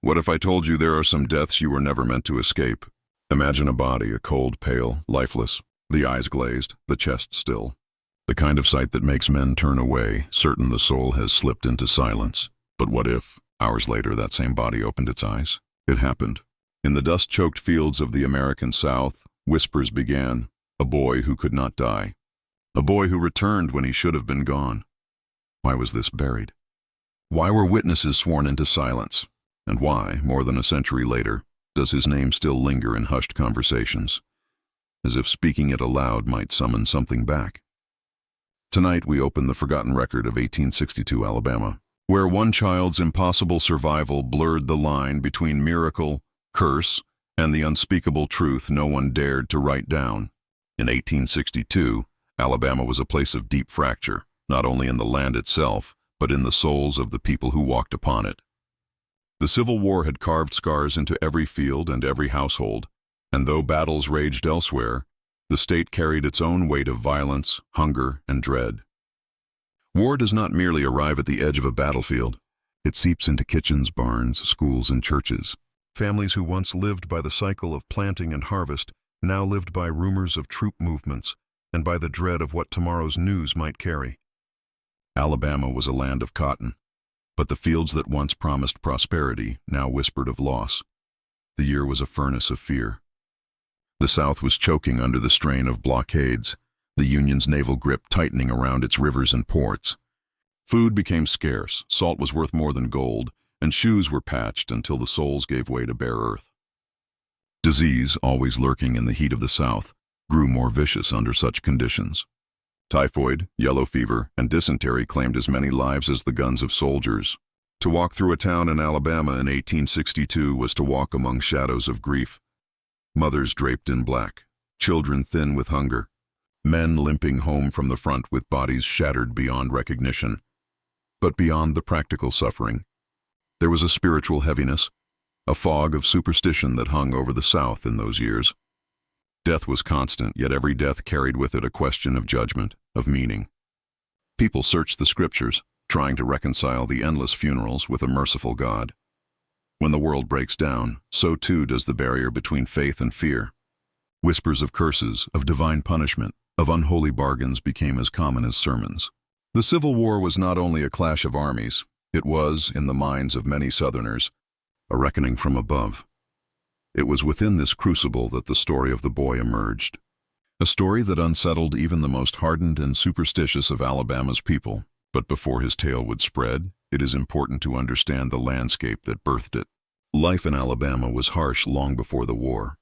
What if I told you there are some deaths you were never meant to escape? Imagine a body, a cold, pale, lifeless, the eyes glazed, the chest still. The kind of sight that makes men turn away, certain the soul has slipped into silence. But what if, hours later, that same body opened its eyes? It happened. In the dust-choked fields of the American South, whispers began. A boy who could not die. A boy who returned when he should have been gone. Why was this buried? Why were witnesses sworn into silence? And why, more than a century later, does his name still linger in hushed conversations, as if speaking it aloud might summon something back? Tonight we open the forgotten record of 1862 Alabama, where one child's impossible survival blurred the line between miracle, curse, and the unspeakable truth no one dared to write down. In 1862, Alabama was a place of deep fracture, not only in the land itself, but in the souls of the people who walked upon it. The Civil War had carved scars into every field and every household, and though battles raged elsewhere, the state carried its own weight of violence, hunger, and dread. War does not merely arrive at the edge of a battlefield. It seeps into kitchens, barns, schools, and churches. Families who once lived by the cycle of planting and harvest now lived by rumors of troop movements and by the dread of what tomorrow's news might carry. Alabama was a land of cotton, but the fields that once promised prosperity now whispered of loss. The year was a furnace of fear. The South was choking under the strain of blockades, the Union's naval grip tightening around its rivers and ports. Food became scarce, salt was worth more than gold, and shoes were patched until the soles gave way to bare earth. Disease, always lurking in the heat of the South, grew more vicious under such conditions. Typhoid, yellow fever, and dysentery claimed as many lives as the guns of soldiers. To walk through a town in Alabama in 1862 was to walk among shadows of grief. Mothers draped in black, children thin with hunger, men limping home from the front with bodies shattered beyond recognition. But beyond the practical suffering, there was a spiritual heaviness, a fog of superstition that hung over the South in those years. Death was constant, yet every death carried with it a question of judgment, of meaning. People searched the scriptures, trying to reconcile the endless funerals with a merciful God. When the world breaks down, so too does the barrier between faith and fear. Whispers of curses, of divine punishment, of unholy bargains became as common as sermons. The Civil War was not only a clash of armies, it was, in the minds of many Southerners, a reckoning from above. It was within this crucible that the story of the boy emerged. A story that unsettled even the most hardened and superstitious of Alabama's people. But before his tale would spread, it is important to understand the landscape that birthed it. Life in Alabama was harsh long before the war.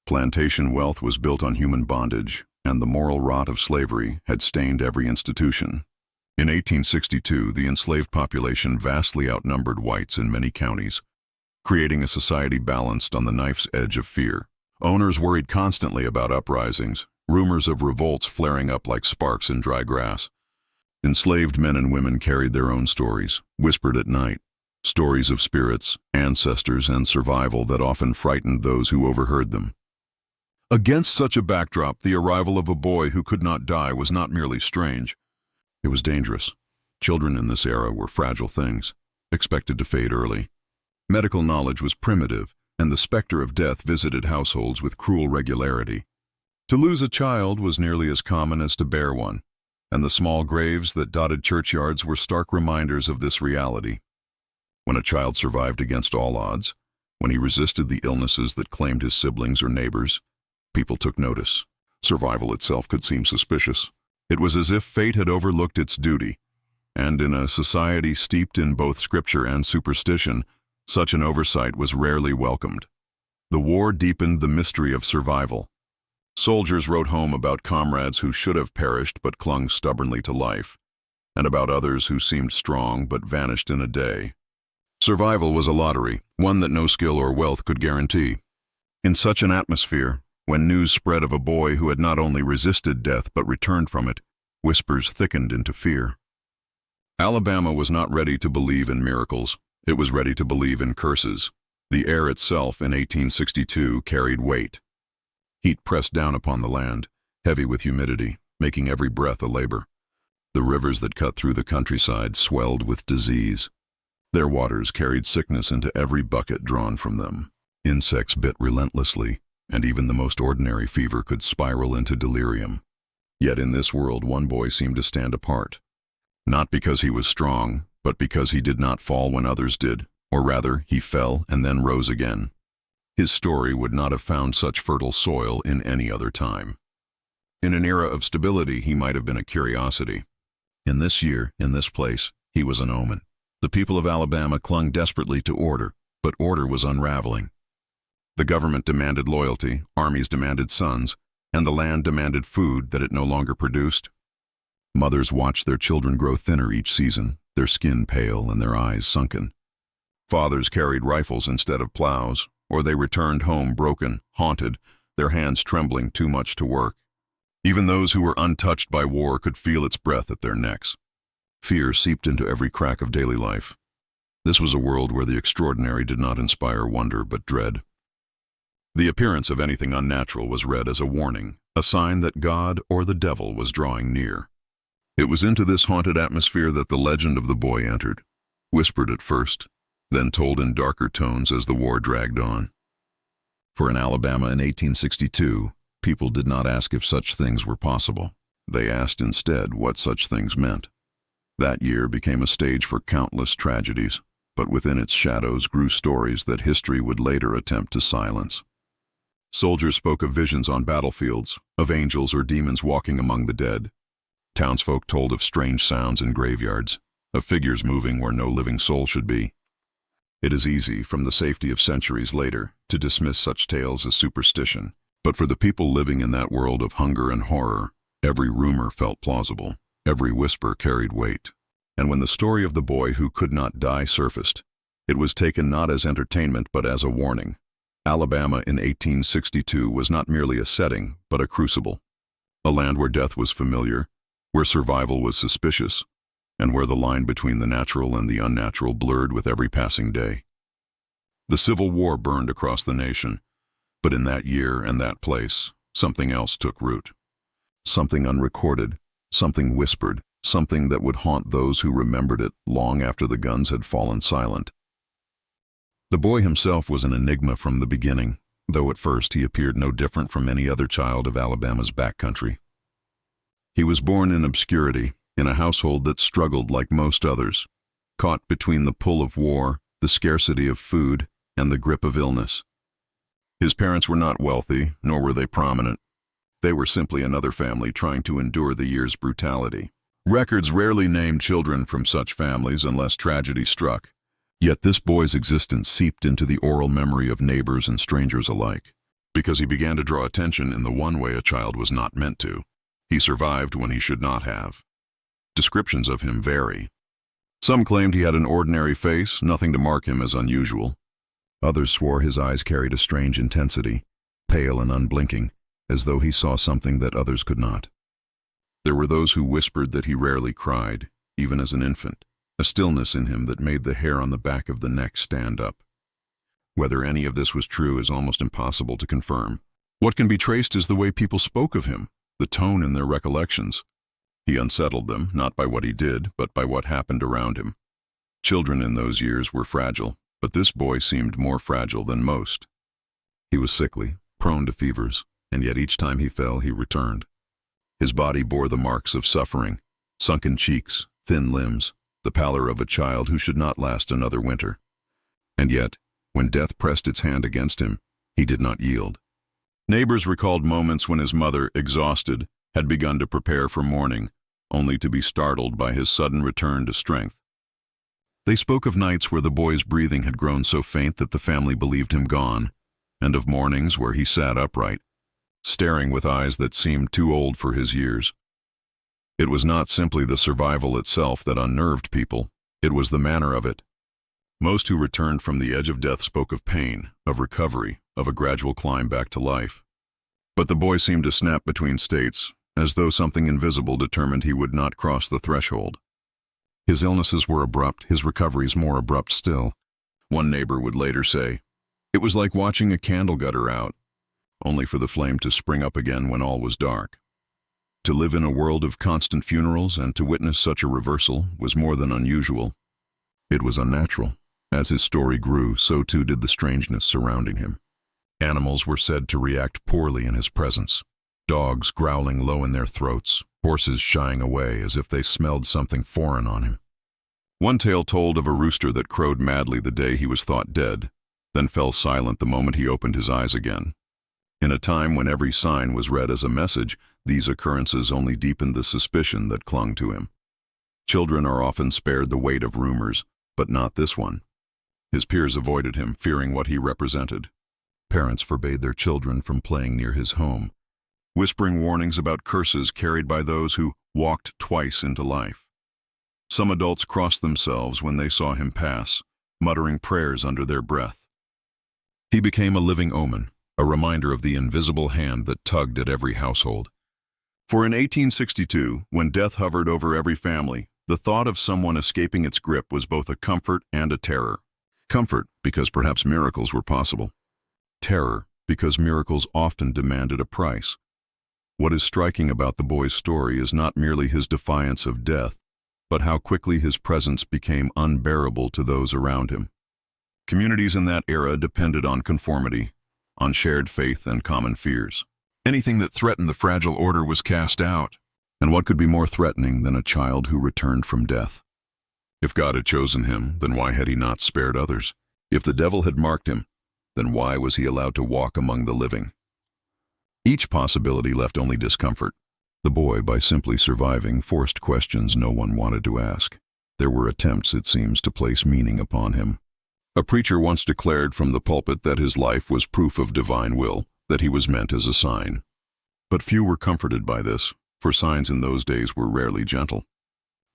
Plantation wealth was built on human bondage, and the moral rot of slavery had stained every institution. In 1862, the enslaved population vastly outnumbered whites in many counties, creating a society balanced on the knife's edge of fear. Owners worried constantly about uprisings, rumors of revolts flaring up like sparks in dry grass. Enslaved men and women carried their own stories, whispered at night, stories of spirits, ancestors, and survival that often frightened those who overheard them. Against such a backdrop, the arrival of a boy who could not die was not merely strange. It was dangerous. Children in this era were fragile things, expected to fade early. Medical knowledge was primitive, and the specter of death visited households with cruel regularity. To lose a child was nearly as common as to bear one, and the small graves that dotted churchyards were stark reminders of this reality. When a child survived against all odds, when he resisted the illnesses that claimed his siblings or neighbors, people took notice. Survival itself could seem suspicious. It was as if fate had overlooked its duty, and in a society steeped in both scripture and superstition, such an oversight was rarely welcomed. The war deepened the mystery of survival. Soldiers wrote home about comrades who should have perished but clung stubbornly to life, and about others who seemed strong but vanished in a day. Survival was a lottery, one that no skill or wealth could guarantee. In such an atmosphere, when news spread of a boy who had not only resisted death but returned from it, whispers thickened into fear. Alabama was not ready to believe in miracles. It was ready to believe in curses. The air itself in 1862 carried weight. Heat pressed down upon the land, heavy with humidity, making every breath a labor. The rivers that cut through the countryside swelled with disease. Their waters carried sickness into every bucket drawn from them. Insects bit relentlessly, and even the most ordinary fever could spiral into delirium. Yet in this world, one boy seemed to stand apart. Not because he was strong, but because he did not fall when others did, or rather, he fell and then rose again. His story would not have found such fertile soil in any other time. In an era of stability, he might have been a curiosity. In this year, in this place, he was an omen. The people of Alabama clung desperately to order, but order was unraveling. The government demanded loyalty, armies demanded sons, and the land demanded food that it no longer produced. Mothers watched their children grow thinner each season, their skin pale and their eyes sunken. Fathers carried rifles instead of plows, or they returned home broken, haunted, their hands trembling too much to work. Even those who were untouched by war could feel its breath at their necks. Fear seeped into every crack of daily life. This was a world where the extraordinary did not inspire wonder but dread. The appearance of anything unnatural was read as a warning, a sign that God or the devil was drawing near. It was into this haunted atmosphere that the legend of the boy entered, whispered at first, then told in darker tones as the war dragged on. For in Alabama in 1862, people did not ask if such things were possible. They asked instead what such things meant. That year became a stage for countless tragedies, but within its shadows grew stories that history would later attempt to silence. Soldiers spoke of visions on battlefields, of angels or demons walking among the dead. Townsfolk told of strange sounds in graveyards, of figures moving where no living soul should be. It is easy, from the safety of centuries later, to dismiss such tales as superstition, but for the people living in that world of hunger and horror, every rumor felt plausible. Every whisper carried weight. And when the story of the boy who could not die surfaced, it was taken not as entertainment but as a warning. Alabama in 1862 was not merely a setting, but a crucible. A land where death was familiar, where survival was suspicious, and where the line between the natural and the unnatural blurred with every passing day. The Civil War burned across the nation, but in that year and that place, something else took root. Something unrecorded, something whispered, something that would haunt those who remembered it long after the guns had fallen silent. The boy himself was an enigma from the beginning, though at first he appeared no different from any other child of Alabama's backcountry. He was born in obscurity, in a household that struggled like most others, caught between the pull of war, the scarcity of food, and the grip of illness. His parents were not wealthy, nor were they prominent. They were simply another family trying to endure the year's brutality. Records rarely named children from such families unless tragedy struck. Yet this boy's existence seeped into the oral memory of neighbors and strangers alike, because he began to draw attention in the one way a child was not meant to. He survived when he should not have. Descriptions of him vary. Some claimed he had an ordinary face, nothing to mark him as unusual. Others swore his eyes carried a strange intensity, pale and unblinking, as though he saw something that others could not. There were those who whispered that he rarely cried, even as an infant, a stillness in him that made the hair on the back of the neck stand up. Whether any of this was true is almost impossible to confirm. What can be traced is the way people spoke of him, the tone in their recollections. He unsettled them, not by what he did, but by what happened around him. Children in those years were fragile, but this boy seemed more fragile than most. He was sickly, prone to fevers, and yet each time he fell, he returned. His body bore the marks of suffering, sunken cheeks, thin limbs, the pallor of a child who should not last another winter. And yet, when death pressed its hand against him, he did not yield. Neighbors recalled moments when his mother, exhausted, had begun to prepare for mourning, only to be startled by his sudden return to strength. They spoke of nights where the boy's breathing had grown so faint that the family believed him gone, and of mornings where he sat upright, staring with eyes that seemed too old for his years. It was not simply the survival itself that unnerved people, it was the manner of it. Most who returned from the edge of death spoke of pain, of recovery, of a gradual climb back to life. But the boy seemed to snap between states, as though something invisible determined he would not cross the threshold. His illnesses were abrupt, his recoveries more abrupt still. One neighbor would later say, "It was like watching a candle gutter out, only for the flame to spring up again when all was dark." To live in a world of constant funerals and to witness such a reversal was more than unusual. It was unnatural. As his story grew, so too did the strangeness surrounding him. Animals were said to react poorly in his presence. Dogs growling low in their throats, horses shying away as if they smelled something foreign on him. One tale told of a rooster that crowed madly the day he was thought dead, then fell silent the moment he opened his eyes again. In a time when every sign was read as a message, these occurrences only deepened the suspicion that clung to him. Children are often spared the weight of rumors, but not this one. His peers avoided him, fearing what he represented. Parents forbade their children from playing near his home, whispering warnings about curses carried by those who walked twice into life. Some adults crossed themselves when they saw him pass, muttering prayers under their breath. He became a living omen, a reminder of the invisible hand that tugged at every household. For in 1862, when death hovered over every family, the thought of someone escaping its grip was both a comfort and a terror. Comfort, because perhaps miracles were possible. Terror, because miracles often demanded a price. What is striking about the boy's story is not merely his defiance of death, but how quickly his presence became unbearable to those around him. Communities in that era depended on conformity, on shared faith and common fears. Anything that threatened the fragile order was cast out, and what could be more threatening than a child who returned from death? If God had chosen him, then why had he not spared others? If the devil had marked him, then why was he allowed to walk among the living? Each possibility left only discomfort. The boy, by simply surviving, forced questions no one wanted to ask. There were attempts, it seems, to place meaning upon him. A preacher once declared from the pulpit that his life was proof of divine will, that he was meant as a sign. But few were comforted by this, for signs in those days were rarely gentle.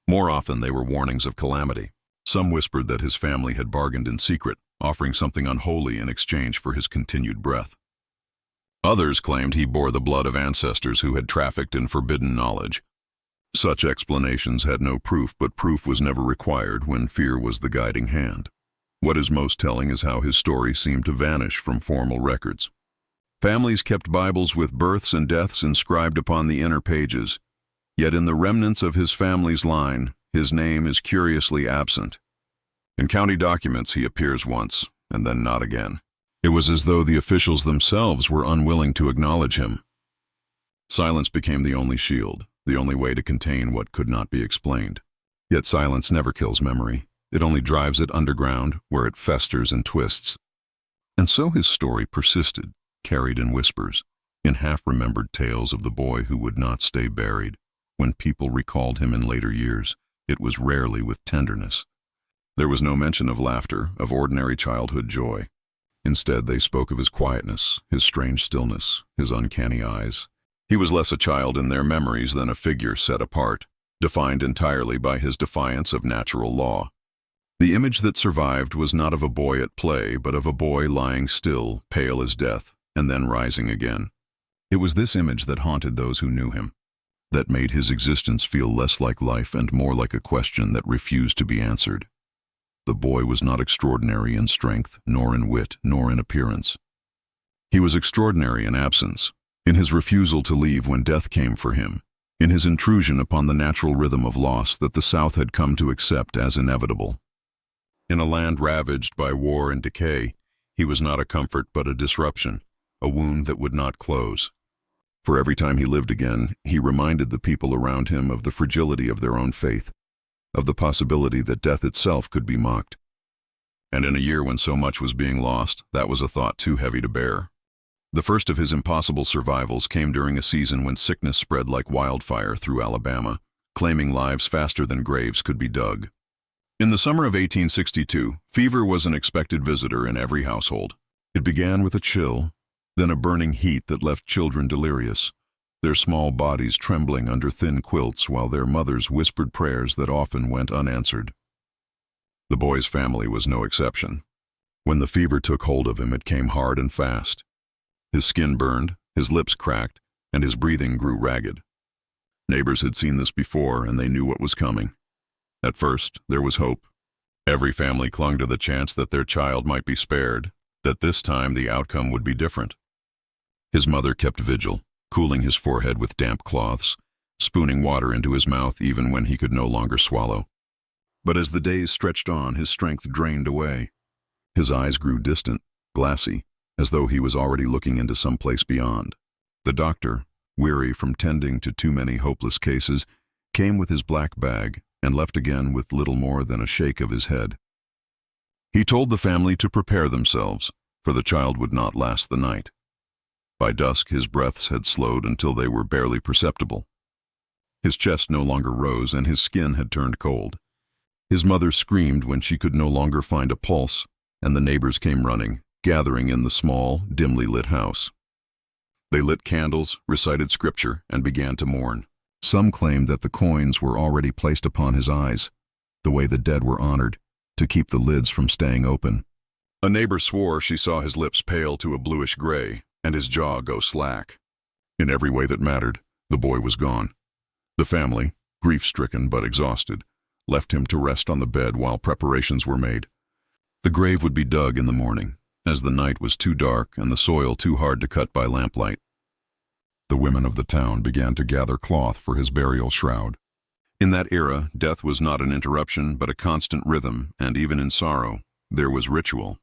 More often they were warnings of calamity. Some whispered that his family had bargained in secret, offering something unholy in exchange for his continued breath. Others claimed he bore the blood of ancestors who had trafficked in forbidden knowledge. Such explanations had no proof, but proof was never required when fear was the guiding hand. What is most telling is how his story seemed to vanish from formal records. Families kept Bibles with births and deaths inscribed upon the inner pages, yet in the remnants of his family's line, his name is curiously absent. In county documents he appears once, and then not again. It was as though the officials themselves were unwilling to acknowledge him. Silence became the only shield, the only way to contain what could not be explained. Yet silence never kills memory. It only drives it underground, where it festers and twists. And so his story persisted, carried in whispers, in half-remembered tales of the boy who would not stay buried. When people recalled him in later years, it was rarely with tenderness. There was no mention of laughter, of ordinary childhood joy. Instead, they spoke of his quietness, his strange stillness, his uncanny eyes. He was less a child in their memories than a figure set apart, defined entirely by his defiance of natural law. The image that survived was not of a boy at play, but of a boy lying still, pale as death, and then rising again. It was this image that haunted those who knew him, that made his existence feel less like life and more like a question that refused to be answered. The boy was not extraordinary in strength, nor in wit, nor in appearance. He was extraordinary in absence, in his refusal to leave when death came for him, in his intrusion upon the natural rhythm of loss that the South had come to accept as inevitable. In a land ravaged by war and decay, he was not a comfort but a disruption, a wound that would not close. For every time he lived again, he reminded the people around him of the fragility of their own faith, of the possibility that death itself could be mocked. And in a year when so much was being lost, that was a thought too heavy to bear. The first of his impossible survivals came during a season when sickness spread like wildfire through Alabama, claiming lives faster than graves could be dug. In the summer of 1862, fever was an expected visitor in every household. It began with a chill, then a burning heat that left children delirious, their small bodies trembling under thin quilts while their mothers whispered prayers that often went unanswered. The boy's family was no exception. When the fever took hold of him, it came hard and fast. His skin burned, his lips cracked, and his breathing grew ragged. Neighbors had seen this before, and they knew what was coming. At first, there was hope. Every family clung to the chance that their child might be spared, that this time the outcome would be different. His mother kept vigil, cooling his forehead with damp cloths, spooning water into his mouth even when he could no longer swallow. But as the days stretched on, his strength drained away. His eyes grew distant, glassy, as though he was already looking into some place beyond. The doctor, weary from tending to too many hopeless cases, came with his black bag and left again with little more than a shake of his head. He told the family to prepare themselves, for the child would not last the night. By dusk, his breaths had slowed until they were barely perceptible. His chest no longer rose and his skin had turned cold. His mother screamed when she could no longer find a pulse, and the neighbors came running, gathering in the small, dimly lit house. They lit candles, recited scripture, and began to mourn. Some claimed that the coins were already placed upon his eyes, the way the dead were honored, to keep the lids from staying open. A neighbor swore she saw his lips pale to a bluish gray and his jaw go slack. In every way that mattered, the boy was gone. The family, grief-stricken but exhausted, left him to rest on the bed while preparations were made. The grave would be dug in the morning, as the night was too dark and the soil too hard to cut by lamplight. The women of the town began to gather cloth for his burial shroud. In that era, death was not an interruption but a constant rhythm, and even in sorrow, there was ritual.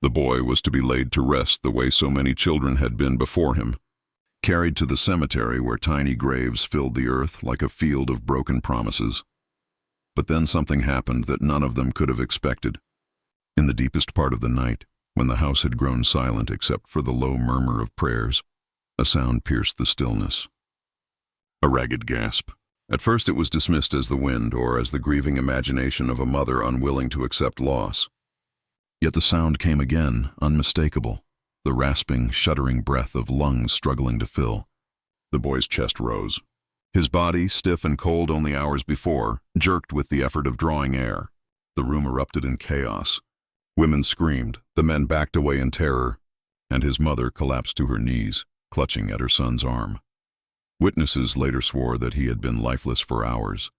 The boy was to be laid to rest the way so many children had been before him, carried to the cemetery where tiny graves filled the earth like a field of broken promises. But then something happened that none of them could have expected. In the deepest part of the night, when the house had grown silent except for the low murmur of prayers, a sound pierced the stillness. A ragged gasp. At first it was dismissed as the wind or as the grieving imagination of a mother unwilling to accept loss. Yet the sound came again, unmistakable, the rasping, shuddering breath of lungs struggling to fill. The boy's chest rose. His body, stiff and cold only hours before, jerked with the effort of drawing air. The room erupted in chaos. Women screamed, the men backed away in terror, and his mother collapsed to her knees, clutching at her son's arm. Witnesses later swore that he had been lifeless for hours,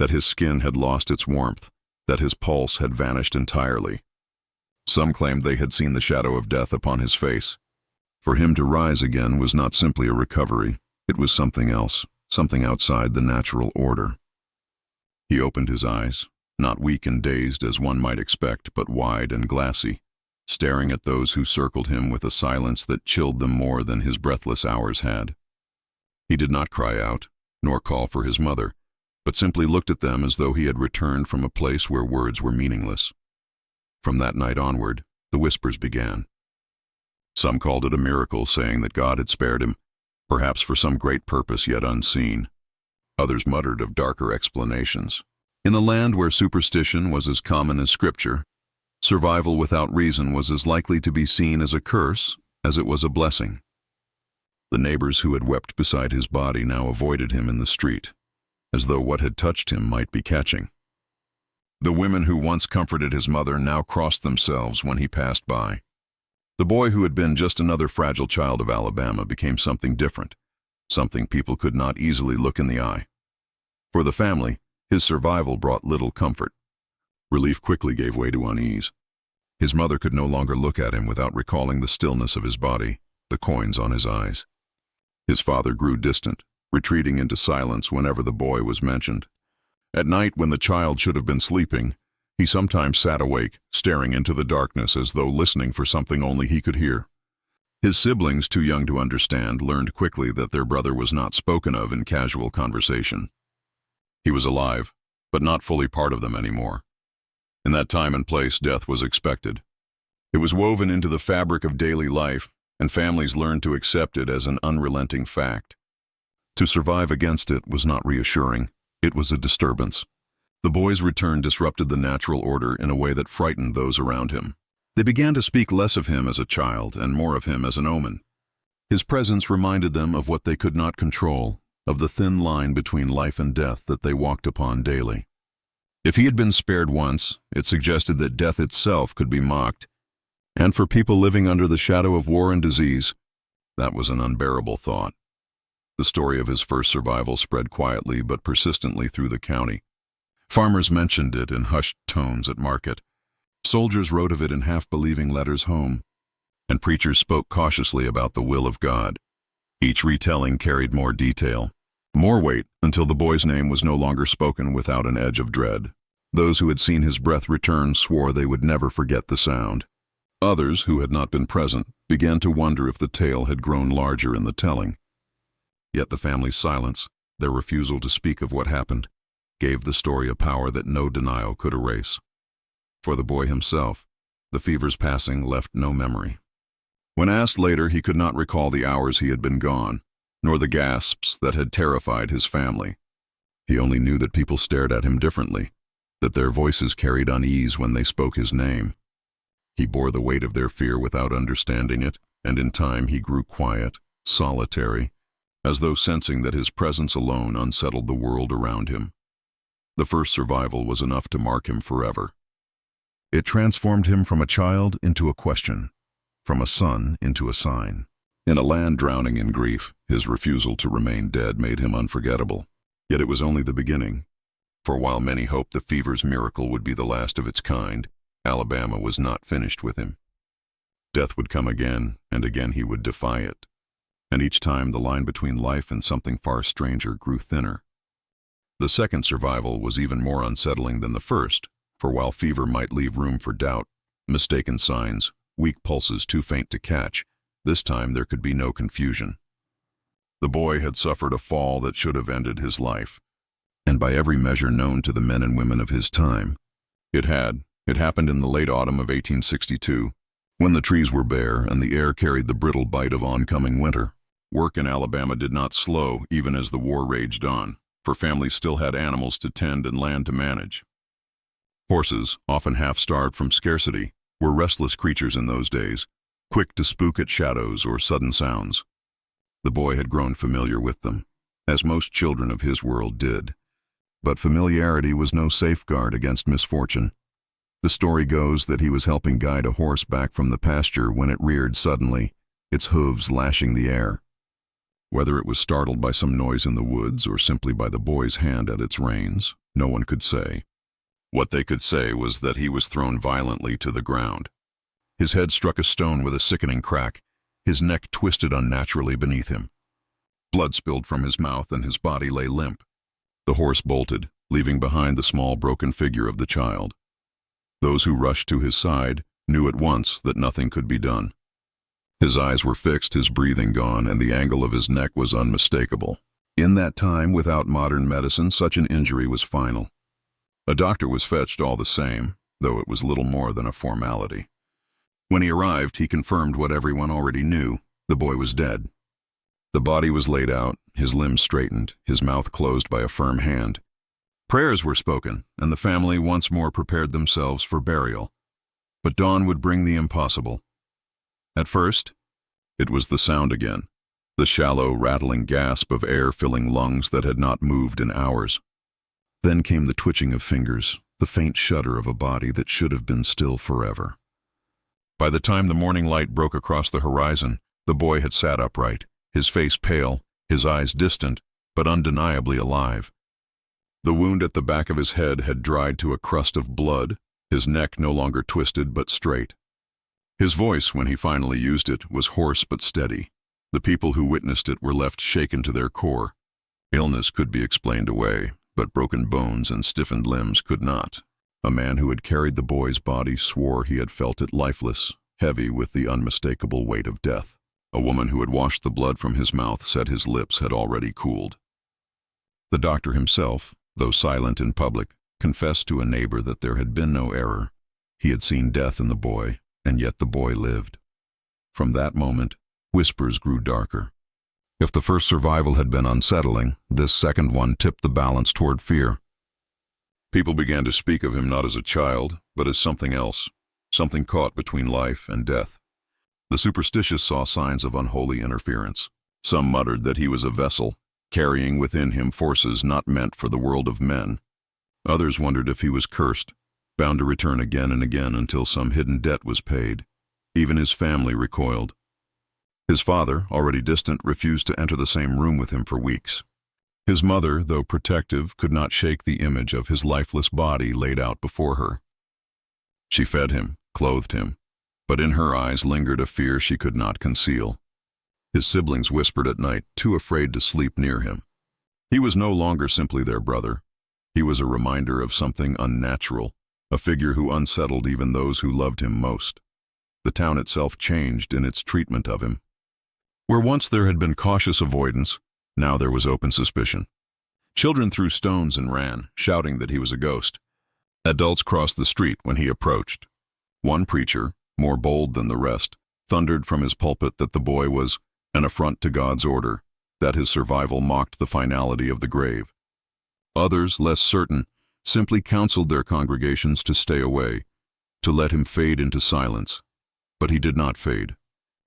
that his skin had lost its warmth, that his pulse had vanished entirely. Some claimed they had seen the shadow of death upon his face. For him to rise again was not simply a recovery, it was something else, something outside the natural order. He opened his eyes, not weak and dazed as one might expect, but wide and glassy, staring at those who circled him with a silence that chilled them more than his breathless hours had. He did not cry out, nor call for his mother, but simply looked at them as though he had returned from a place where words were meaningless. From that night onward, the whispers began. Some called it a miracle, saying that God had spared him, perhaps for some great purpose yet unseen. Others muttered of darker explanations. In a land where superstition was as common as scripture, survival without reason was as likely to be seen as a curse as it was a blessing. The neighbors who had wept beside his body now avoided him in the street, as though what had touched him might be catching. The women who once comforted his mother now crossed themselves when he passed by. The boy who had been just another fragile child of Alabama became something different, something people could not easily look in the eye. For the family, his survival brought little comfort. Relief quickly gave way to unease. His mother could no longer look at him without recalling the stillness of his body, the coins on his eyes. His father grew distant, retreating into silence whenever the boy was mentioned. At night, when the child should have been sleeping, he sometimes sat awake, staring into the darkness as though listening for something only he could hear. His siblings, too young to understand, learned quickly that their brother was not spoken of in casual conversation. He was alive, but not fully part of them anymore. In that time and place, death was expected. It was woven into the fabric of daily life, and families learned to accept it as an unrelenting fact. To survive against it was not reassuring, it was a disturbance. The boy's return disrupted the natural order in a way that frightened those around him. They began to speak less of him as a child and more of him as an omen. His presence reminded them of what they could not control, of the thin line between life and death that they walked upon daily. If he had been spared once, it suggested that death itself could be mocked, and for people living under the shadow of war and disease, that was an unbearable thought. The story of his first survival spread quietly but persistently through the county. Farmers mentioned it in hushed tones at market. Soldiers wrote of it in half-believing letters home, and preachers spoke cautiously about the will of God. Each retelling carried more detail, more weight, until the boy's name was no longer spoken without an edge of dread. Those who had seen his breath return swore they would never forget the sound. Others, who had not been present, began to wonder if the tale had grown larger in the telling. Yet the family's silence, their refusal to speak of what happened, gave the story a power that no denial could erase. For the boy himself, the fever's passing left no memory. When asked later, he could not recall the hours he had been gone, nor the gasps that had terrified his family. He only knew that people stared at him differently, that their voices carried unease when they spoke his name. He bore the weight of their fear without understanding it, and in time he grew quiet, solitary, as though sensing that his presence alone unsettled the world around him. The first survival was enough to mark him forever. It transformed him from a child into a question, from a son into a sign. In a land drowning in grief, his refusal to remain dead made him unforgettable. Yet it was only the beginning. For while many hoped the fever's miracle would be the last of its kind, Alabama was not finished with him. Death would come again, and again he would defy it. And each time the line between life and something far stranger grew thinner. The second survival was even more unsettling than the first, for while fever might leave room for doubt, mistaken signs, weak pulses too faint to catch, this time there could be no confusion. The boy had suffered a fall that should have ended his life, and by every measure known to the men and women of his time, it had. It happened in the late autumn of 1862, when the trees were bare and the air carried the brittle bite of oncoming winter. Work in Alabama did not slow even as the war raged on, for families still had animals to tend and land to manage. Horses, often half-starved from scarcity, were restless creatures in those days, quick to spook at shadows or sudden sounds. The boy had grown familiar with them, as most children of his world did. But familiarity was no safeguard against misfortune. The story goes that he was helping guide a horse back from the pasture when it reared suddenly, its hooves lashing the air. Whether it was startled by some noise in the woods or simply by the boy's hand at its reins, no one could say. What they could say was that he was thrown violently to the ground. His head struck a stone with a sickening crack, his neck twisted unnaturally beneath him. Blood spilled from his mouth and his body lay limp. The horse bolted, leaving behind the small broken figure of the child. Those who rushed to his side knew at once that nothing could be done. His eyes were fixed, his breathing gone, and the angle of his neck was unmistakable. In that time, without modern medicine, such an injury was final. A doctor was fetched all the same, though it was little more than a formality. When he arrived, he confirmed what everyone already knew: the boy was dead. The body was laid out, his limbs straightened, his mouth closed by a firm hand. Prayers were spoken, and the family once more prepared themselves for burial. But dawn would bring the impossible. At first, it was the sound again, the shallow, rattling gasp of air filling lungs that had not moved in hours. Then came the twitching of fingers, the faint shudder of a body that should have been still forever. By the time the morning light broke across the horizon, the boy had sat upright, his face pale, his eyes distant, but undeniably alive. The wound at the back of his head had dried to a crust of blood, his neck no longer twisted but straight. His voice, when he finally used it, was hoarse but steady. The people who witnessed it were left shaken to their core. Illness could be explained away, but broken bones and stiffened limbs could not. A man who had carried the boy's body swore he had felt it lifeless, heavy with the unmistakable weight of death. A woman who had washed the blood from his mouth said his lips had already cooled. The doctor himself, though silent in public, confessed to a neighbor that there had been no error. He had seen death in the boy, and yet the boy lived. From that moment, whispers grew darker. If the first survival had been unsettling, this second one tipped the balance toward fear. People began to speak of him not as a child, but as something else, something caught between life and death. The superstitious saw signs of unholy interference. Some muttered that he was a vessel, carrying within him forces not meant for the world of men. Others wondered if he was cursed, bound to return again and again until some hidden debt was paid. Even his family recoiled. His father, already distant, refused to enter the same room with him for weeks. His mother, though protective, could not shake the image of his lifeless body laid out before her. She fed him, clothed him, but in her eyes lingered a fear she could not conceal. His siblings whispered at night, too afraid to sleep near him. He was no longer simply their brother. He was a reminder of something unnatural, a figure who unsettled even those who loved him most. The town itself changed in its treatment of him. Where once there had been cautious avoidance, now there was open suspicion. Children threw stones and ran, shouting that he was a ghost. Adults crossed the street when he approached. One preacher, more bold than the rest, thundered from his pulpit that the boy was an affront to God's order, that his survival mocked the finality of the grave. Others, less certain, simply counseled their congregations to stay away, to let him fade into silence. But he did not fade.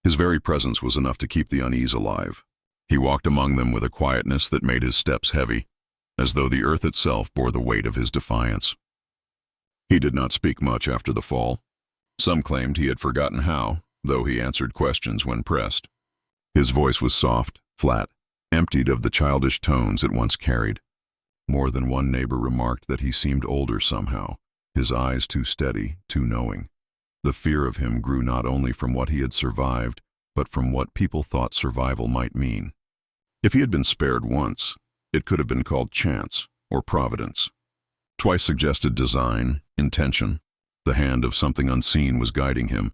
His very presence was enough to keep the unease alive. He walked among them with a quietness that made his steps heavy, as though the earth itself bore the weight of his defiance. He did not speak much after the fall. Some claimed he had forgotten how, though he answered questions when pressed. His voice was soft, flat, emptied of the childish tones it once carried. More than one neighbor remarked that he seemed older somehow, his eyes too steady, too knowing. The fear of him grew not only from what he had survived, but from what people thought survival might mean. If he had been spared once, it could have been called chance or providence. Twice suggested design, intention. The hand of something unseen was guiding him,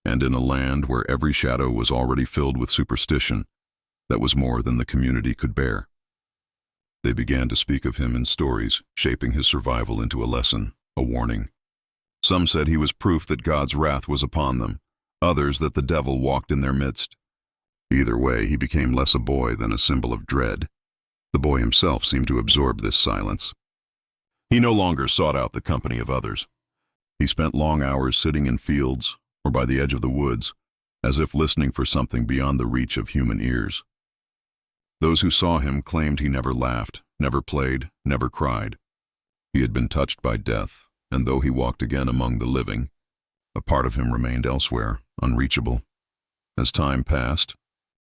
and in a land where every shadow was already filled with superstition, that was more than the community could bear. They began to speak of him in stories, shaping his survival into a lesson, a warning. Some said he was proof that God's wrath was upon them, others that the devil walked in their midst. Either way, he became less a boy than a symbol of dread. The boy himself seemed to absorb this silence. He no longer sought out the company of others. He spent long hours sitting in fields or by the edge of the woods, as if listening for something beyond the reach of human ears. Those who saw him claimed he never laughed, never played, never cried. He had been touched by death, and though he walked again among the living, a part of him remained elsewhere, unreachable. As time passed,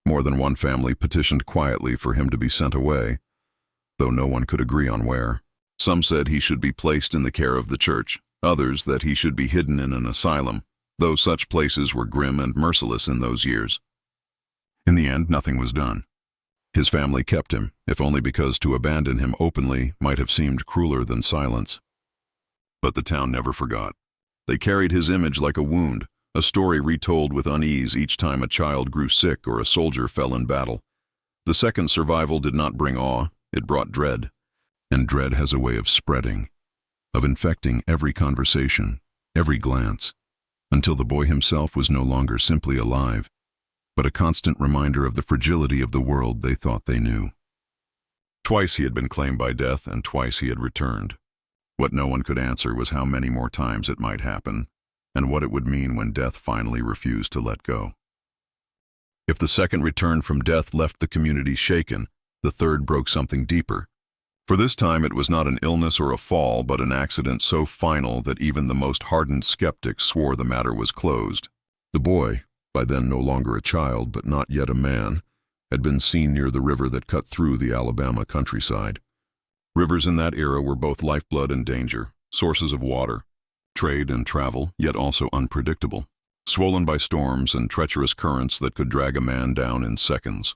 more than one family petitioned quietly for him to be sent away, though no one could agree on where. Some said he should be placed in the care of the church, others that he should be hidden in an asylum, though such places were grim and merciless in those years. In the end, nothing was done. His family kept him, if only because to abandon him openly might have seemed crueler than silence. But the town never forgot. They carried his image like a wound, a story retold with unease each time a child grew sick or a soldier fell in battle. The second survival did not bring awe, it brought dread. And dread has a way of spreading, of infecting every conversation, every glance, until the boy himself was no longer simply alive, but a constant reminder of the fragility of the world they thought they knew. Twice he had been claimed by death, and twice he had returned. What no one could answer was how many more times it might happen, and what it would mean when death finally refused to let go. If the second return from death left the community shaken, the third broke something deeper. For this time it was not an illness or a fall, but an accident so final that even the most hardened skeptics swore the matter was closed. The boy, by then no longer a child but not yet a man, had been seen near the river that cut through the Alabama countryside. Rivers in that era were both lifeblood and danger, sources of water, trade and travel, yet also unpredictable, swollen by storms and treacherous currents that could drag a man down in seconds.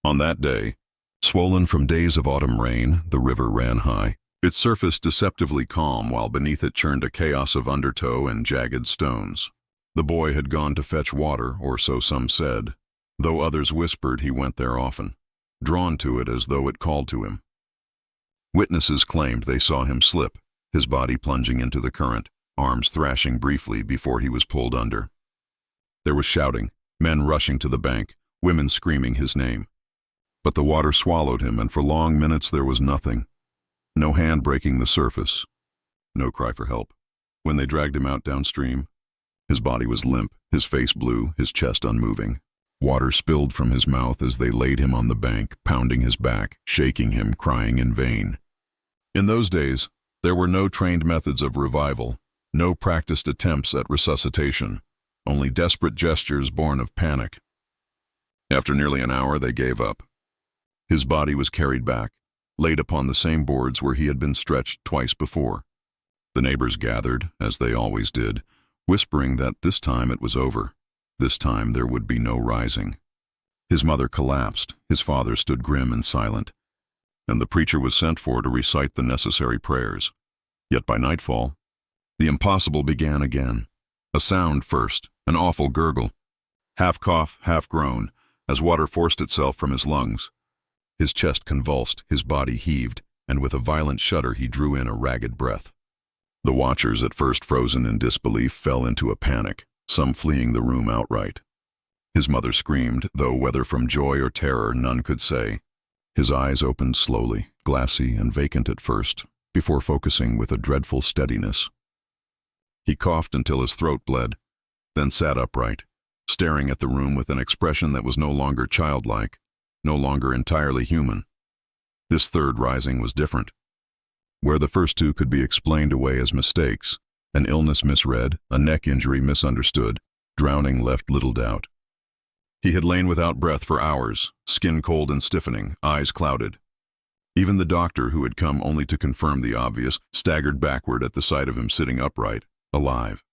On that day, swollen from days of autumn rain, the river ran high. Its surface deceptively calm, while beneath it churned a chaos of undertow and jagged stones. The boy had gone to fetch water, or so some said, though others whispered he went there often, drawn to it as though it called to him. Witnesses claimed they saw him slip, his body plunging into the current, arms thrashing briefly before he was pulled under. There was shouting, men rushing to the bank, women screaming his name. But the water swallowed him, and for long minutes there was nothing. No hand breaking the surface. No cry for help. When they dragged him out downstream, his body was limp, his face blue, his chest unmoving. Water spilled from his mouth as they laid him on the bank, pounding his back, shaking him, crying in vain. In those days, there were no trained methods of revival, no practiced attempts at resuscitation, only desperate gestures born of panic. After nearly an hour, they gave up. His body was carried back, laid upon the same boards where he had been stretched twice before. The neighbors gathered, as they always did, whispering that this time it was over. This time there would be no rising. His mother collapsed. His father stood grim and silent. and the preacher was sent for to recite the necessary prayers. Yet by nightfall, the impossible began again. A sound first, an awful gurgle. Half cough, half groan, as water forced itself from his lungs. His chest convulsed, his body heaved, and with a violent shudder he drew in a ragged breath. The watchers, at first frozen in disbelief, fell into a panic, some fleeing the room outright. His mother screamed, though whether from joy or terror none could say. His eyes opened slowly, glassy and vacant at first, before focusing with a dreadful steadiness. He coughed until his throat bled, then sat upright, staring at the room with an expression that was no longer childlike, no longer entirely human. This third rising was different. Where the first two could be explained away as mistakes, an illness misread, a neck injury misunderstood, drowning left little doubt. He had lain without breath for hours, skin cold and stiffening, eyes clouded. Even the doctor, who had come only to confirm the obvious, staggered backward at the sight of him sitting upright, alive.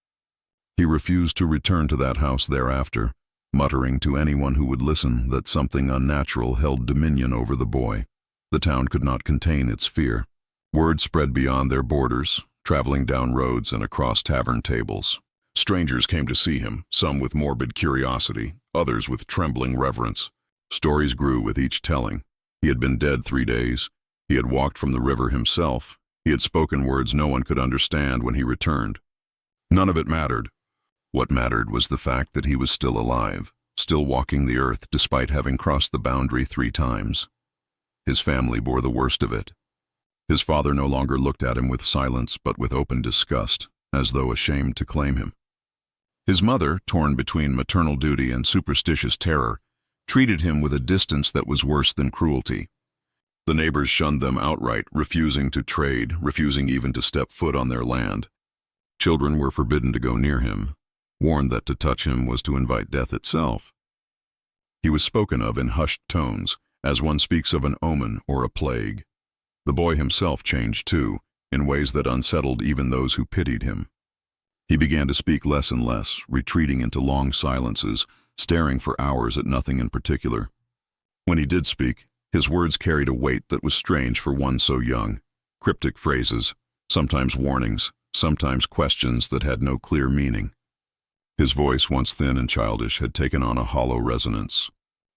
He refused to return to that house thereafter, muttering to anyone who would listen that something unnatural held dominion over the boy. The town could not contain its fear. Word spread beyond their borders, traveling down roads and across tavern tables. Strangers came to see him, some with morbid curiosity, others with trembling reverence. Stories grew with each telling. He had been dead 3 days. He had walked from the river himself. He had spoken words no one could understand when he returned. None of it mattered. What mattered was the fact that he was still alive, still walking the earth despite having crossed the boundary 3 times. His family bore the worst of it. His father no longer looked at him with silence but with open disgust, as though ashamed to claim him. His mother, torn between maternal duty and superstitious terror, treated him with a distance that was worse than cruelty. The neighbors shunned them outright, refusing to trade, refusing even to step foot on their land. Children were forbidden to go near him, warned that to touch him was to invite death itself. He was spoken of in hushed tones, as one speaks of an omen or a plague. The boy himself changed too, in ways that unsettled even those who pitied him. He began to speak less and less, retreating into long silences, staring for hours at nothing in particular. When he did speak, his words carried a weight that was strange for one so young. Cryptic phrases, sometimes warnings, sometimes questions that had no clear meaning. His voice, once thin and childish, had taken on a hollow resonance,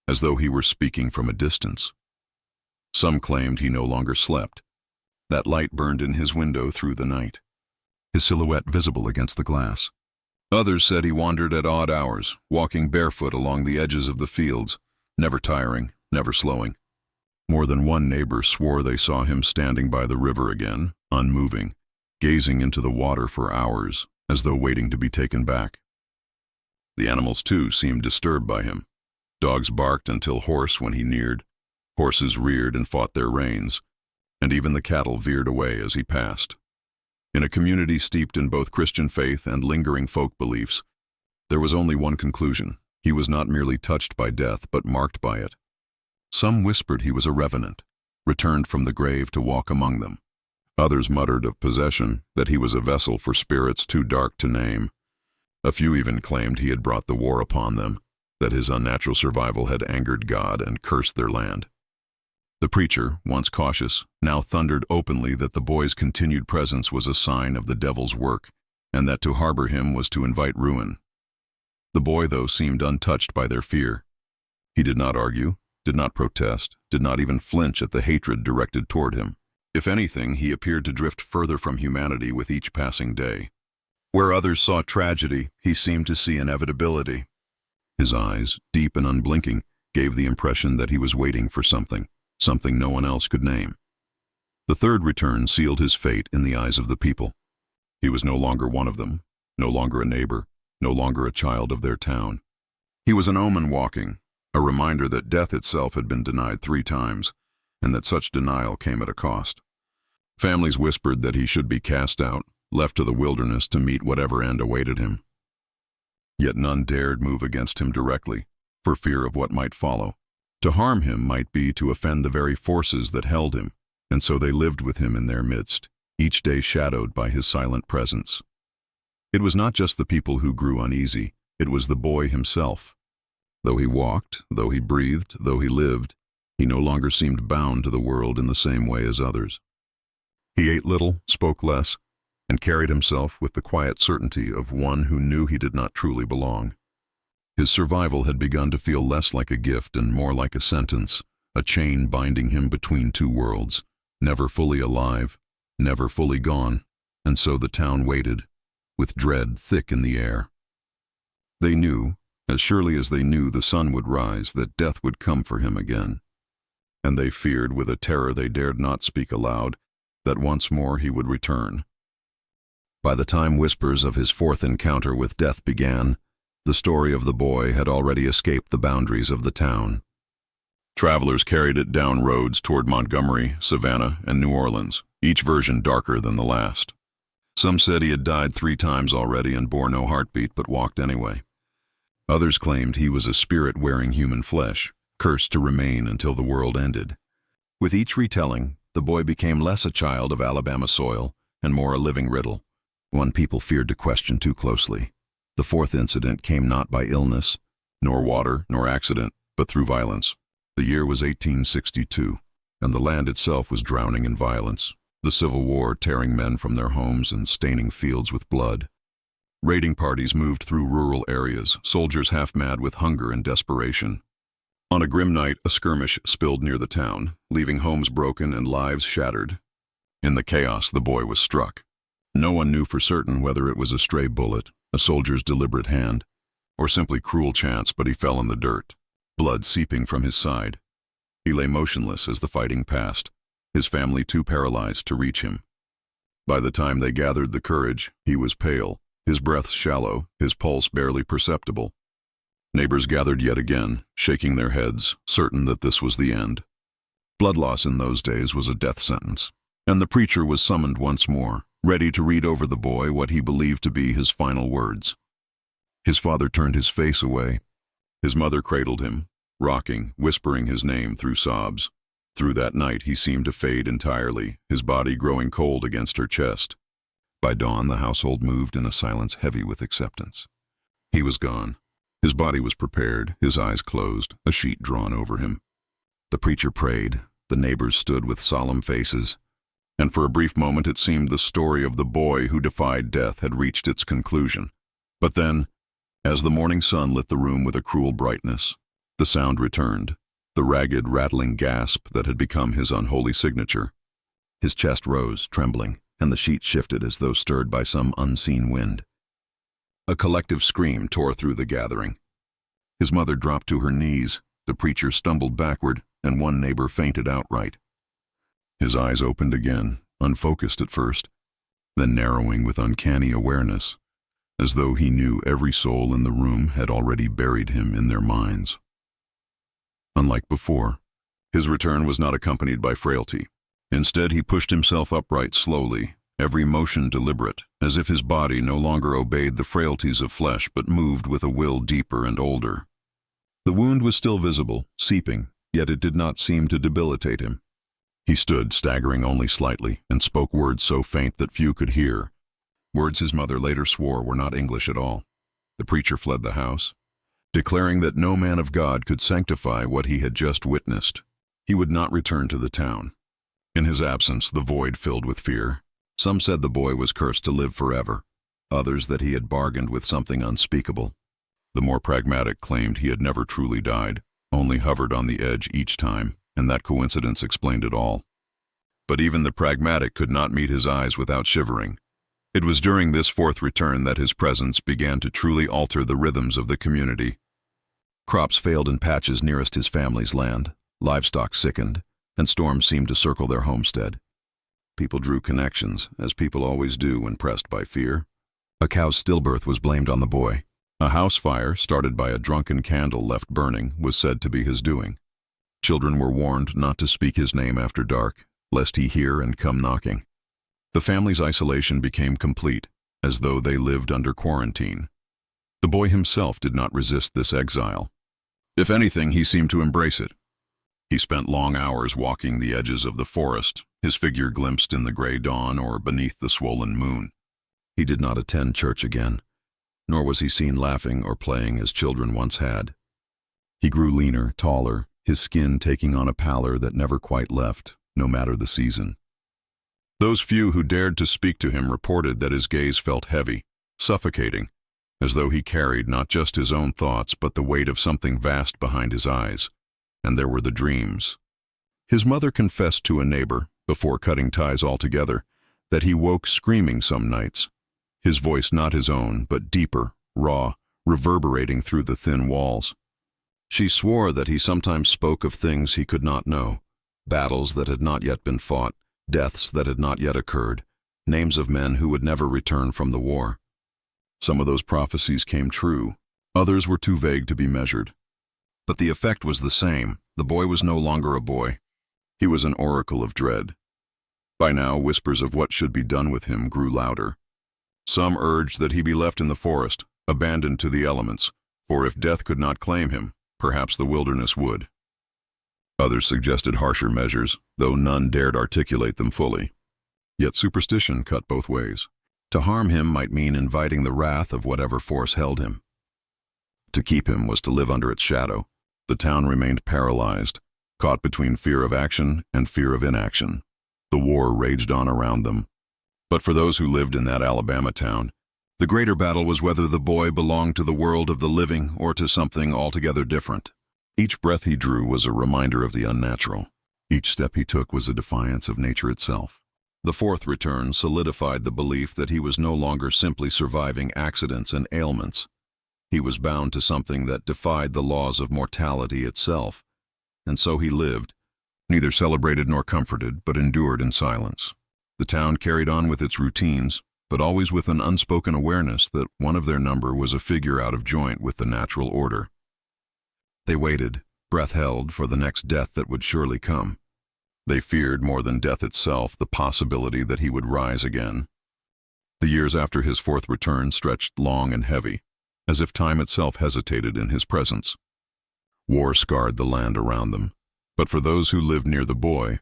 as though he were speaking from a distance. Some claimed he no longer slept. That light burned in his window through the night, his silhouette visible against the glass. Others said he wandered at odd hours, walking barefoot along the edges of the fields, never tiring, never slowing. More than one neighbor swore they saw him standing by the river again, unmoving, gazing into the water for hours, as though waiting to be taken back. The animals, too, seemed disturbed by him. Dogs barked until hoarse when he neared. Horses reared and fought their reins, and even the cattle veered away as he passed. In a community steeped in both Christian faith and lingering folk beliefs, there was only one conclusion. He was not merely touched by death, but marked by it. Some whispered he was a revenant, returned from the grave to walk among them. Others muttered of possession, that he was a vessel for spirits too dark to name. A few even claimed he had brought the war upon them, that his unnatural survival had angered God and cursed their land. The preacher, once cautious, now thundered openly that the boy's continued presence was a sign of the devil's work, and that to harbor him was to invite ruin. The boy, though, seemed untouched by their fear. He did not argue, did not protest, did not even flinch at the hatred directed toward him. If anything, he appeared to drift further from humanity with each passing day. Where others saw tragedy, he seemed to see inevitability. His eyes, deep and unblinking, gave the impression that he was waiting for something no one else could name. The third return sealed his fate in the eyes of the people. He was no longer one of them, no longer a neighbor, no longer a child of their town. He was an omen walking, a reminder that death itself had been denied 3 times, and that such denial came at a cost. Families whispered that he should be cast out, left to the wilderness to meet whatever end awaited him. Yet none dared move against him directly, for fear of what might follow. To harm him might be to offend the very forces that held him, and so they lived with him in their midst, each day shadowed by his silent presence. It was not just the people who grew uneasy, it was the boy himself. Though he walked, though he breathed, though he lived, He no longer seemed bound to the world in the same way as others. He ate little, spoke less, and carried himself with the quiet certainty of one who knew he did not truly belong. His survival had begun to feel less like a gift and more like a sentence, a chain binding him between two worlds, never fully alive, never fully gone, and so the town waited, with dread thick in the air. They knew, as surely as they knew the sun would rise, that death would come for him again. And they feared, with a terror they dared not speak aloud, that once more he would return. By the time whispers of his fourth encounter with death began, the story of the boy had already escaped the boundaries of the town. Travelers carried it down roads toward Montgomery, Savannah, and New Orleans, each version darker than the last. Some said he had died 3 times already and bore no heartbeat but walked anyway. Others claimed he was a spirit wearing human flesh, cursed to remain until the world ended. With each retelling, the boy became less a child of Alabama soil and more a living riddle, one people feared to question too closely. The 4th incident came not by illness, nor water, nor accident, but through violence. The year was 1862, and the land itself was drowning in violence, the Civil War tearing men from their homes and staining fields with blood. Raiding parties moved through rural areas, soldiers half mad with hunger and desperation. On a grim night, a skirmish spilled near the town, leaving homes broken and lives shattered. In the chaos, the boy was struck. No one knew for certain whether it was a stray bullet, a soldier's deliberate hand, or simply cruel chance, but he fell in the dirt, blood seeping from his side. He lay motionless as the fighting passed, his family too paralyzed to reach him. By the time they gathered the courage, he was pale, his breath shallow, his pulse barely perceptible. Neighbors gathered yet again, shaking their heads, certain that this was the end. Blood loss in those days was a death sentence, and the preacher was summoned once more, ready to read over the boy what he believed to be his final words. His father turned his face away. His mother cradled him, rocking, whispering his name through sobs. Through that night he seemed to fade entirely, his body growing cold against her chest. By dawn the household moved in a silence heavy with acceptance. He was gone. His body was prepared, his eyes closed, a sheet drawn over him. The preacher prayed, the neighbors stood with solemn faces, and for a brief moment it seemed the story of the boy who defied death had reached its conclusion. But then, as the morning sun lit the room with a cruel brightness, the sound returned, the ragged, rattling gasp that had become his unholy signature. His chest rose, trembling, and the sheet shifted as though stirred by some unseen wind. A collective scream tore through the gathering. His mother dropped to her knees, the preacher stumbled backward, and one neighbor fainted outright. His eyes opened again, unfocused at first, then narrowing with uncanny awareness, as though he knew every soul in the room had already buried him in their minds. Unlike before, his return was not accompanied by frailty. Instead, he pushed himself upright slowly, every motion deliberate, as if his body no longer obeyed the frailties of flesh but moved with a will deeper and older. The wound was still visible, seeping, yet it did not seem to debilitate him. He stood, staggering only slightly, and spoke words so faint that few could hear, words his mother later swore were not English at all. The preacher fled the house, declaring that no man of God could sanctify what he had just witnessed. He would not return to the town. In his absence, the void filled with fear. Some said the boy was cursed to live forever, others that he had bargained with something unspeakable. The more pragmatic claimed he had never truly died, only hovered on the edge each time, and that coincidence explained it all. But even the pragmatic could not meet his eyes without shivering. It was during this 4th return that his presence began to truly alter the rhythms of the community. Crops failed in patches nearest his family's land, livestock sickened, and storms seemed to circle their homestead. People drew connections, as people always do when pressed by fear. A cow's stillbirth was blamed on the boy. A house fire, started by a drunken candle left burning, was said to be his doing. Children were warned not to speak his name after dark, lest he hear and come knocking. The family's isolation became complete, as though they lived under quarantine. The boy himself did not resist this exile. If anything, he seemed to embrace it. He spent long hours walking the edges of the forest, his figure glimpsed in the gray dawn or beneath the swollen moon. He did not attend church again, nor was he seen laughing or playing as children once had. He grew leaner, taller, his skin taking on a pallor that never quite left, no matter the season. Those few who dared to speak to him reported that his gaze felt heavy, suffocating, as though he carried not just his own thoughts but the weight of something vast behind his eyes. And there were the dreams. His mother confessed to a neighbor, before cutting ties altogether, that he woke screaming some nights, his voice not his own, but deeper, raw, reverberating through the thin walls. She swore that he sometimes spoke of things he could not know, battles that had not yet been fought, deaths that had not yet occurred, names of men who would never return from the war. Some of those prophecies came true, others were too vague to be measured. But the effect was the same. The boy was no longer a boy. He was an oracle of dread. By now, whispers of what should be done with him grew louder. Some urged that he be left in the forest, abandoned to the elements, for if death could not claim him, perhaps the wilderness would. Others suggested harsher measures, though none dared articulate them fully. Yet superstition cut both ways. To harm him might mean inviting the wrath of whatever force held him. To keep him was to live under its shadow. The town remained paralyzed, caught between fear of action and fear of inaction. The war raged on around them. But for those who lived in that Alabama town, the greater battle was whether the boy belonged to the world of the living or to something altogether different. Each breath he drew was a reminder of the unnatural. Each step he took was a defiance of nature itself. The fourth return solidified the belief that he was no longer simply surviving accidents and ailments. He was bound to something that defied the laws of mortality itself. And so he lived, neither celebrated nor comforted, but endured in silence. The town carried on with its routines, but always with an unspoken awareness that one of their number was a figure out of joint with the natural order. They waited, breath held, for the next death that would surely come. They feared more than death itself the possibility that he would rise again. The years after his fourth return stretched long and heavy, as if time itself hesitated in his presence. War scarred the land around them, but for those who lived near the boy,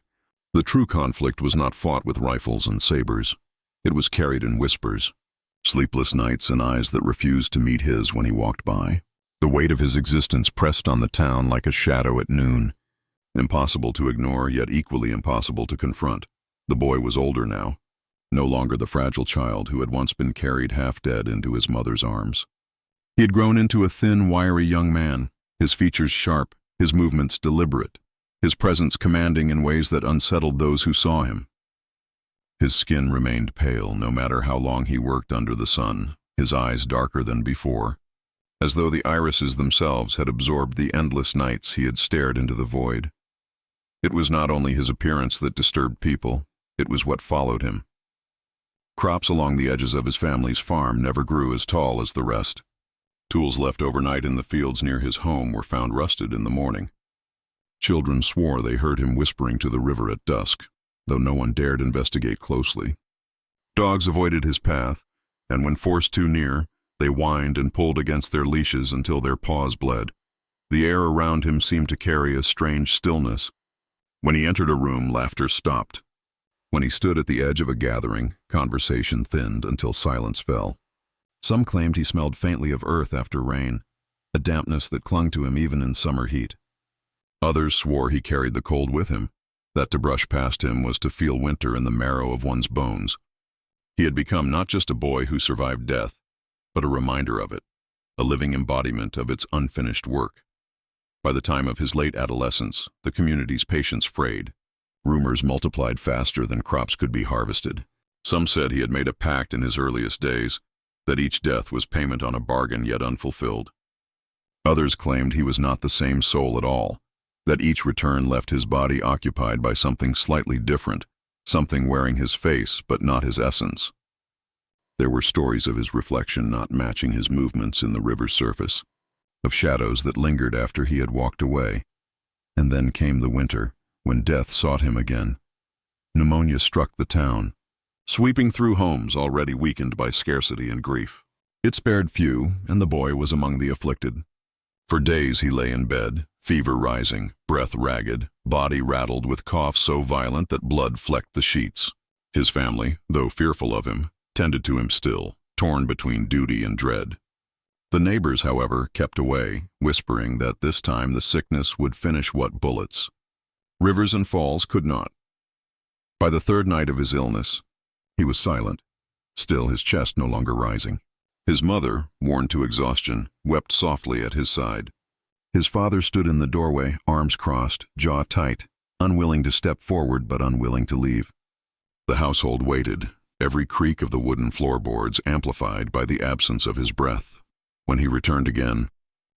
the true conflict was not fought with rifles and sabers. It was carried in whispers, sleepless nights and eyes that refused to meet his when he walked by. The weight of his existence pressed on the town like a shadow at noon. Impossible to ignore, yet equally impossible to confront. The boy was older now, no longer the fragile child who had once been carried half dead into his mother's arms. He had grown into a thin, wiry young man, his features sharp, his movements deliberate, his presence commanding in ways that unsettled those who saw him. His skin remained pale no matter how long he worked under the sun, his eyes darker than before, as though the irises themselves had absorbed the endless nights he had stared into the void. It was not only his appearance that disturbed people, it was what followed him. Crops along the edges of his family's farm never grew as tall as the rest. Tools left overnight in the fields near his home were found rusted in the morning. Children swore they heard him whispering to the river at dusk, though no one dared investigate closely. Dogs avoided his path, and when forced too near, they whined and pulled against their leashes until their paws bled. The air around him seemed to carry a strange stillness. When he entered a room, laughter stopped. When he stood at the edge of a gathering, conversation thinned until silence fell. Some claimed he smelled faintly of earth after rain, a dampness that clung to him even in summer heat. Others swore he carried the cold with him, that to brush past him was to feel winter in the marrow of one's bones. He had become not just a boy who survived death, but a reminder of it, a living embodiment of its unfinished work. By the time of his late adolescence, the community's patience frayed. Rumors multiplied faster than crops could be harvested. Some said he had made a pact in his earliest days, that each death was payment on a bargain yet unfulfilled. Others claimed he was not the same soul at all, that each return left his body occupied by something slightly different, something wearing his face but not his essence. There were stories of his reflection not matching his movements in the river's surface, of shadows that lingered after he had walked away. And then came the winter, when death sought him again. Pneumonia struck the town, sweeping through homes already weakened by scarcity and grief. It spared few, and the boy was among the afflicted. For days he lay in bed, fever rising, breath ragged, body rattled with coughs so violent that blood flecked the sheets. His family, though fearful of him, tended to him still, torn between duty and dread. The neighbors, however, kept away, whispering that this time the sickness would finish what bullets. Rivers and falls could not. By the third night of his illness, he was silent, still his chest no longer rising. His mother, worn to exhaustion, wept softly at his side. His father stood in the doorway, arms crossed, jaw tight, unwilling to step forward but unwilling to leave. The household waited, every creak of the wooden floorboards amplified by the absence of his breath. When he returned again,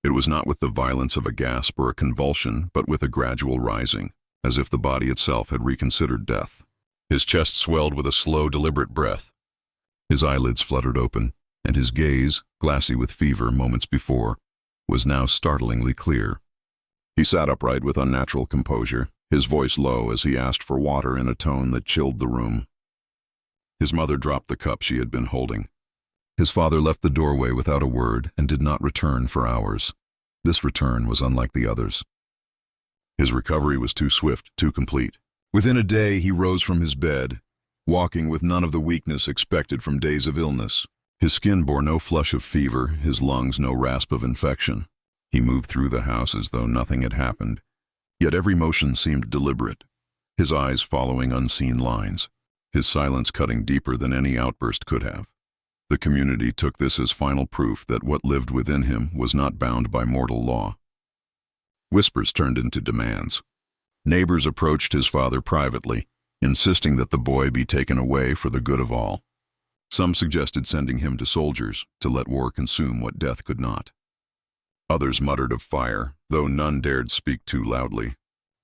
it was not with the violence of a gasp or a convulsion, but with a gradual rising, as if the body itself had reconsidered death. His chest swelled with a slow, deliberate breath. His eyelids fluttered open, and his gaze, glassy with fever moments before, was now startlingly clear. He sat upright with unnatural composure, his voice low as he asked for water in a tone that chilled the room. His mother dropped the cup she had been holding. His father left the doorway without a word and did not return for hours. This return was unlike the others. His recovery was too swift, too complete. Within a day he rose from his bed, walking with none of the weakness expected from days of illness. His skin bore no flush of fever, his lungs no rasp of infection. He moved through the house as though nothing had happened, yet every motion seemed deliberate, his eyes following unseen lines, his silence cutting deeper than any outburst could have. The community took this as final proof that what lived within him was not bound by mortal law. Whispers turned into demands. Neighbors approached his father privately, insisting that the boy be taken away for the good of all. Some suggested sending him to soldiers to let war consume what death could not. Others muttered of fire, though none dared speak too loudly.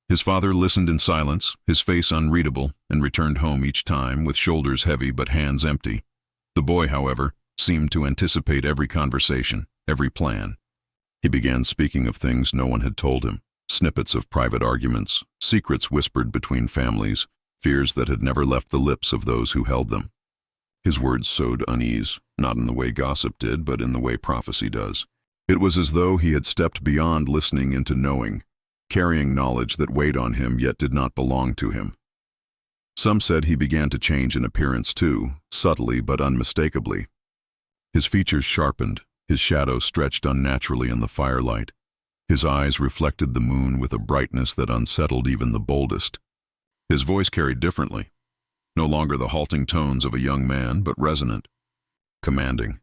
His father listened in silence, his face unreadable, and returned home each time with shoulders heavy but hands empty. The boy, however, seemed to anticipate every conversation, every plan. He began speaking of things no one had told him, snippets of private arguments, secrets whispered between families, fears that had never left the lips of those who held them. His words sowed unease, not in the way gossip did, but in the way prophecy does. It was as though he had stepped beyond listening into knowing, carrying knowledge that weighed on him yet did not belong to him. Some said he began to change in appearance too, subtly but unmistakably. His features sharpened, his shadow stretched unnaturally in the firelight. His eyes reflected the moon with a brightness that unsettled even the boldest. His voice carried differently, no longer the halting tones of a young man, but resonant, commanding,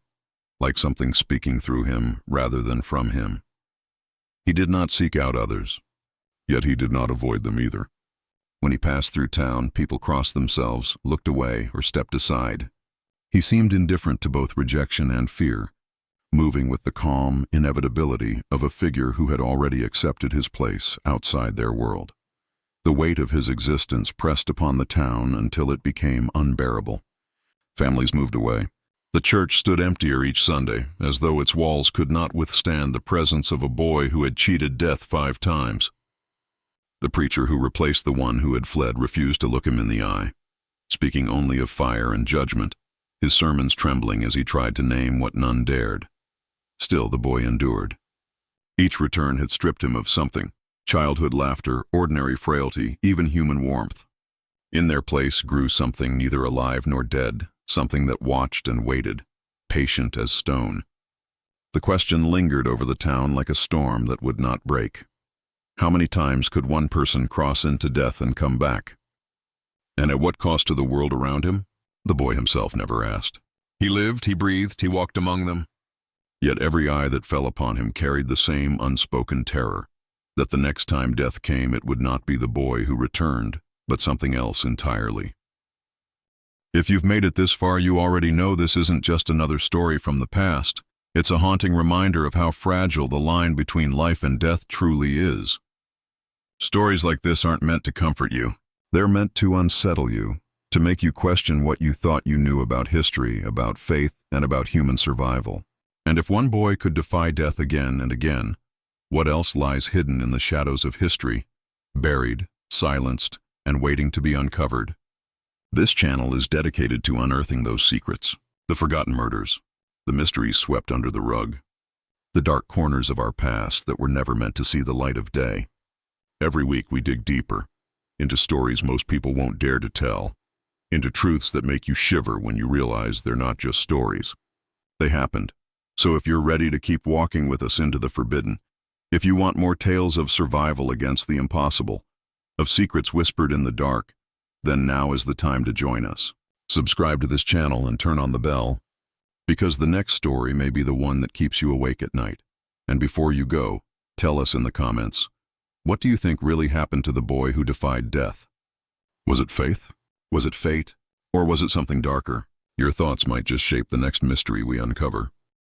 like something speaking through him rather than from him. He did not seek out others, yet he did not avoid them either. When he passed through town, people crossed themselves, looked away, or stepped aside. He seemed indifferent to both rejection and fear, moving with the calm inevitability of a figure who had already accepted his place outside their world. The weight of his existence pressed upon the town until it became unbearable. Families moved away. The church stood emptier each Sunday, as though its walls could not withstand the presence of a boy who had cheated death 5 times. The preacher who replaced the one who had fled refused to look him in the eye, speaking only of fire and judgment, his sermons trembling as he tried to name what none dared. Still the boy endured. Each return had stripped him of something, childhood laughter, ordinary frailty, even human warmth. In their place grew something neither alive nor dead, something that watched and waited, patient as stone. The question lingered over the town like a storm that would not break. How many times could one person cross into death and come back? And at what cost to the world around him? The boy himself never asked. He lived, he breathed, he walked among them. Yet every eye that fell upon him carried the same unspoken terror, that the next time death came it would not be the boy who returned, but something else entirely. If you've made it this far, you already know this isn't just another story from the past. It's a haunting reminder of how fragile the line between life and death truly is. Stories like this aren't meant to comfort you. They're meant to unsettle you, to make you question what you thought you knew about history, about faith, and about human survival. And if one boy could defy death again and again, what else lies hidden in the shadows of history, buried, silenced, and waiting to be uncovered? This channel is dedicated to unearthing those secrets, the forgotten murders, the mysteries swept under the rug, the dark corners of our past that were never meant to see the light of day. Every week we dig deeper, into stories most people won't dare to tell, into truths that make you shiver when you realize they're not just stories. They happened, So if you're ready to keep walking with us into the forbidden, if you want more tales of survival against the impossible, of secrets whispered in the dark, then now is the time to join us. Subscribe to this channel and turn on the bell, because the next story may be the one that keeps you awake at night. And before you go, tell us in the comments, what do you think really happened to the boy who defied death? Was it faith? Was it fate? Or was it something darker? Your thoughts might just shape the next mystery we uncover.